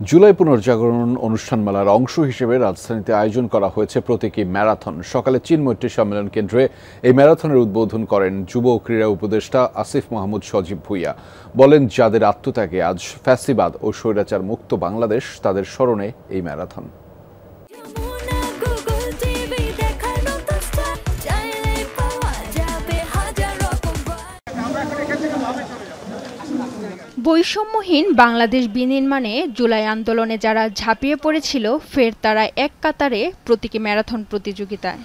জুলাই পুনর্জাগরণ অনুষ্ঠানমালার অংশ হিসেবে রাজধানীতে আয়োজন করা হয়েছে প্রতীকী ম্যারাথন। সকালে চিনমৈত্রী সম্মেলন কেন্দ্রে এই ম্যারাথনের উদ্বোধন করেন যুব ও ক্রীড়া উপদেষ্টা আসিফ মাহমুদ সজীব ভুঁইয়া। বলেন, যাদের আত্মত্যাগে আজ ফ্যাসিবাদ ও স্বৈরাচার মুক্ত বাংলাদেশ, তাদের স্মরণে এই ম্যারাথন। বৈষম্যহীন বাংলাদেশ বিনির্মাণে জুলাই আন্দোলনে যারা ঝাঁপিয়ে পড়েছিল, ফের তারা এক কাতারে প্রতীকী ম্যারাথন প্রতিযোগিতায়।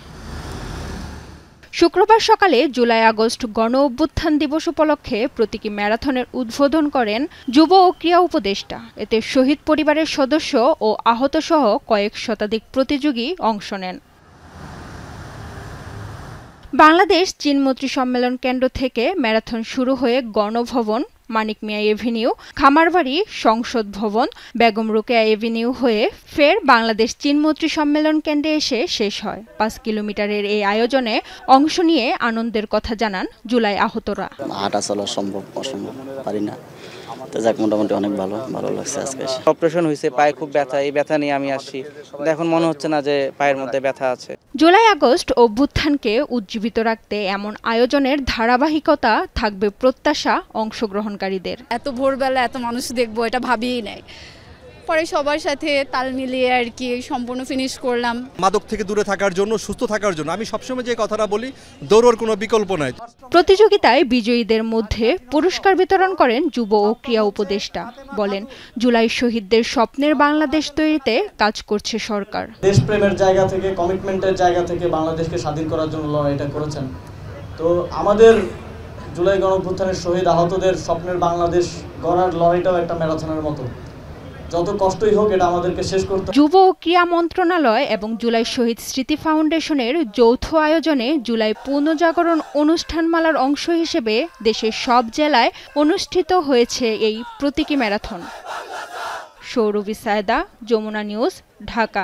শুক্রবার সকালে জুলাই আগস্ট গণ অভ্যুত্থান দিবস উপলক্ষে প্রতীকী ম্যারাথনের উদ্বোধন করেন যুব ও ক্রীড়া উপদেষ্টা। এতে শহীদ পরিবারের সদস্য ও আহতসহ কয়েক শতাধিক প্রতিযোগী অংশ নেন। বাংলাদেশ চিনমৈত্রী সম্মেলন কেন্দ্র থেকে ম্যারাথন শুরু হয়ে গণভবন, মানিক মিয়া এভিনিউ, খামারবাড়ি, সংসদ ভবন, বেগম রোকেয়া এভিনিউ হয়ে ফের বাংলাদেশ চিনমৈত্রী সম্মেলন কেন্দ্রে এসে শেষ হয়। 5 কিলোমিটারের এই আয়োজনে অংশ নিয়ে আনন্দের কথা জানান জুলাই আহতরা। হাঁটা চলা সম্ভব অসম্ভব পারি না, তো যাক মোটামুটি অনেক ভালো লাগছে। আজকে অপারেশন হয়েছে, পায়ে খুব ব্যথা, এই ব্যথা নিয়ে আমি আসছি। এখন মনে হচ্ছে না যে পায়ের মধ্যে ব্যথা আছে। জুলাই আগস্ট অভ্যুত্থানকে উজ্জীবিত রাখতে এমন আয়োজনের ধারাবাহিকতা থাকবে প্রত্যাশা অংশগ্রহণকারীদের। এত ভোরবেলা এত মানুষ দেখবো এটা ভাবিই নাই। পরে সবার সাথে তাল মিলিয়ে আর কি সম্পূর্ণ ফিনিশ করলাম। মাদক থেকে দূরে থাকার জন্য, সুস্থ থাকার জন্য আমি সবসময় যে কথাটা বলি, দৌড়ের কোনো বিকল্প নাই। প্রতিযোগিতায় বিজয়ীদের মধ্যে পুরস্কার বিতরণ করেন যুব ও ক্রীড়া উপদেষ্টা। বলেন, জুলাই শহীদদের স্বপ্নের বাংলাদেশ তৈরিতে কাজ করছে সরকার। দেশপ্রেমের জায়গা থেকে, কমিটমেন্টের জায়গা থেকে বাংলাদেশকে স্বাধীন করার জন্য লড়াইটা করেছেন। তো আমাদের জুলাই গণঅভ্যুত্থানের শহীদ আহতদের স্বপ্নের বাংলাদেশ গড়ার লড়াইটাও একটা ম্যারাথনের মতো। যত কষ্টই হোক, এটা আমাদেরকে শেষ করতে হবে। যুব ও ক্রীড়া মন্ত্রণালয় এবং জুলাই শহীদ স্মৃতি ফাউন্ডেশনের যৌথ আয়োজনে জুলাই পুনর্জাগরণ অনুষ্ঠানমালার অংশ হিসেবে দেশের সব জেলায় অনুষ্ঠিত হয়েছে এই প্রতীকী ম্যারাথন। সৌরভী সায়দা, যমুনা নিউজ, ঢাকা।